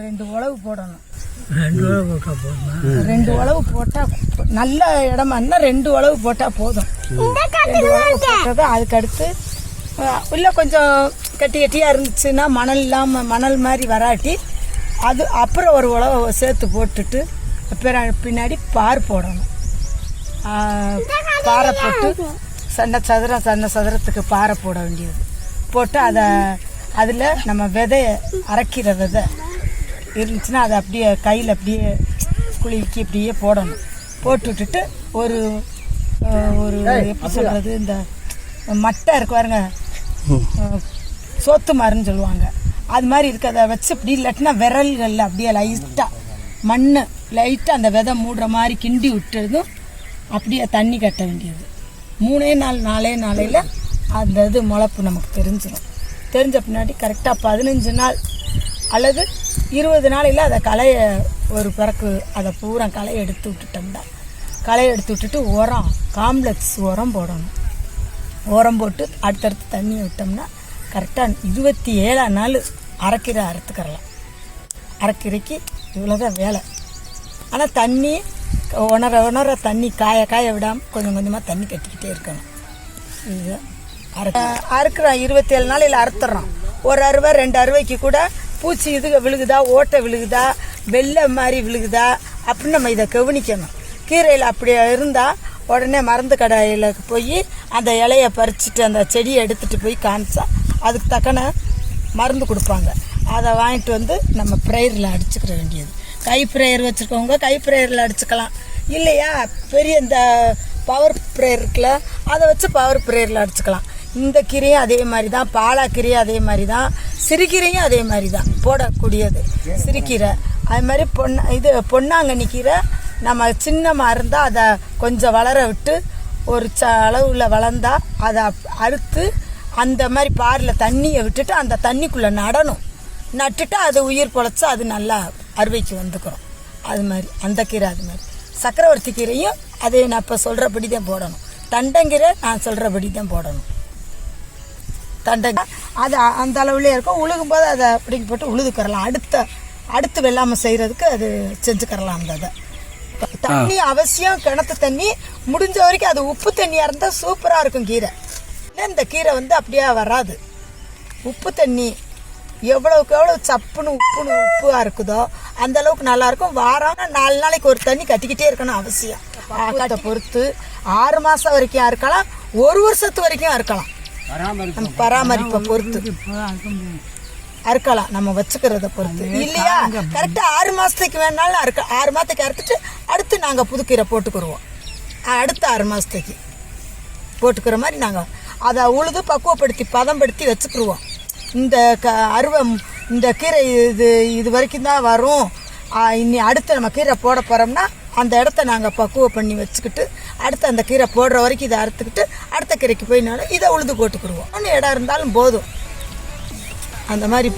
2 உழவு போடணும். 2 உழவு போட்டால் போதும். 2 உழவு போட்டால் நல்ல இடமா இருந்தால் 2 உழவு போட்டால் போதும். 2 உழவு போட்டது அதுக்கடுத்து இல்லை கொஞ்சம் கட்டியாக இருந்துச்சுன்னா மணல் இல்லாமல் மணல் மாதிரி வராட்டி அது அப்புறம் ஒரு உழவை சேர்த்து போட்டுட்டு பின்னாடி பார் போடணும். பாறை போட்டு சன்ன சதுரத்துக்கு பாறை போட வேண்டியது போட்டு அதில் நம்ம விதைய அரைக்கிற விதை இருந்துச்சுன்னா அதை அப்படியே கையில் அப்படியே குலுக்கி இப்படியே போடணும். போட்டு விட்டுட்டு ஒரு ஒரு எப்படி சொல்கிறது, இந்த மட்டை இருக்கு பாருங்க, சோத்து மருன்னு சொல்லுவாங்க, அது மாதிரி இருக்கு. அதை வச்சு இப்படி இல்லாட்டினா விரல்களில் அப்படியே லைட்டாக அந்த விதை மூடுற மாதிரி கிண்டி விட்டுறதும் அப்படியே தண்ணி கட்ட வேண்டியது. 3 நாளையில் அந்த இது முளைப்பு நமக்கு தெரிஞ்ச பின்னாடி கரெக்டாக 15 நாள் அல்லது 20 நாளையில் அதை களையை ஒரு பிறகு அதை பூரா களையை எடுத்து விட்டுட்டு உரம் காம்ப்ளெக்ஸ் உரம் போடணும். உரம் போட்டு அடுத்தடுத்து தண்ணியை விட்டோம்னா கரெக்டாக 27ஆம் நாள் அரைக்கீரை அறுத்துக்கிறலாம். அரைக்கீரைக்கு இவ்வளோதான் வேலை. ஆனால் தண்ணி உணர தண்ணி காய விடாமல் கொஞ்சம் கொஞ்சமாக தண்ணி கட்டிக்கிட்டே இருக்கணும். இது அறுக்கிறோம் 27 நாளையில் அறுத்துறோம். ஒரு அறுவை 2 அறுவைக்கு கூட பூச்சி விழுகுதா, ஓட்டை விழுகுதா, வெள்ளை மாதிரி விழுகுதா அப்படின்னு நம்ம இதை கவனிக்கணும். கீரையில் அப்படி இருந்தால் உடனே மருந்து கடையில் போய் அந்த இலையை பறிச்சுட்டு அந்த செடியை எடுத்துகிட்டு போய் காமிச்சா அதுக்கு தக்கன மருந்து கொடுப்பாங்க. அதை வாங்கிட்டு வந்து நம்ம ப்ரேயரில் அடிச்சுக்கிற வேண்டியது. கை ப்ரேயர் வச்சுருக்கவங்க கை ப்ரேயரில் அடிச்சுக்கலாம். இல்லையா பெரிய இந்த பவர் ப்ரேயர் இருக்குல்ல, அதை வச்சு பவர் ப்ரேயரில் அடிச்சுக்கலாம். இந்த கீரையும் அதே மாதிரி தான், பாலாக்கீரையும் அதே மாதிரி தான், சிறுகீரையும் அதே மாதிரி தான் போடக்கூடியது. சிறுகீரை அது மாதிரி பொன்னாங்கண்ணி கீரை நம்ம சின்னமாக இருந்தால் அதை கொஞ்சம் வளர விட்டு ஒரு அளவில் வளர்ந்தால் அதை அறுத்து அந்த மாதிரி பாரில் தண்ணியை விட்டுட்டு அந்த தண்ணிக்குள்ளே நட்டுட்டு அது உயிர் பொழைச்சி அது நல்லா அறுவைக்கு வந்துக்கிறோம். அது மாதிரி அந்த கீரை அது மாதிரி. சக்கரவர்த்தி கீரையும் அதே நான் இப்போ சொல்கிறபடி தான் போடணும். தண்டங்கீரை நான் சொல்கிறபடி தான் போடணும். அது அந்த அளவுலேயே இருக்கும். உழுகும்போது அதை அப்படிங்க போட்டு உழுதுக்கரலாம். அடுத்து வெள்ளாமை செய்கிறதுக்கு அது செஞ்சுக்கரலாம். அந்த இதை தண்ணி அவசியம். கிணத்து தண்ணி முடிஞ்ச வரைக்கும் அது உப்பு தண்ணியாக இருந்தால் சூப்பராக இருக்கும் கீரை. இந்த கீரை அப்படியே வராது. உப்பு தண்ணி எவ்வளோக்கு எவ்வளோ சப்புன்னு உப்பாக இருக்குதோ அந்த அளவுக்கு நல்லாயிருக்கும். வாரம் 4 நாளைக்கு ஒரு தண்ணி கட்டிக்கிட்டே இருக்கணும் அவசியம். ஆக்கத்தை பொறுத்து 6 மாதம் வரைக்கும் இருக்கலாம், 1 வருஷத்து வரைக்கும் இருக்கலாம். நம்ம பராமரிப்பை பொறுத்து அறுக்கலாம், நம்ம வச்சுக்கிறத பொறுத்து. இல்லையா கரெக்டாக 6 மாதத்துக்கு வேணாலும் 6 மாதத்துக்கு அறுத்துட்டு அடுத்து நாங்கள் புதுக்கீரை போட்டுக்கிடுவோம். அடுத்த 6 மாதத்துக்கு போட்டுக்கிற மாதிரி நாங்கள் அதை உழுது பக்குவப்படுத்தி பதம்படுத்தி வச்சுக்கிடுவோம். இந்த அறுவை இந்த கீரை இது வரைக்கும் தான் வரும். இனி அடுத்து நம்ம கீரை போட போகிறோம்னா அந்த இடத்த நாங்கள் பக்குவம் பண்ணி வச்சுக்கிட்டு அடுத்து அந்த கீரை போடுற வரைக்கும் இதை அறுத்துக்கிட்டு அடுத்த கீரைக்கு போயினாலும் இதை உழுது போட்டுக்கிடுவோம். ஒன்று இடம் இருந்தாலும் போதும். அந்த மாதிரி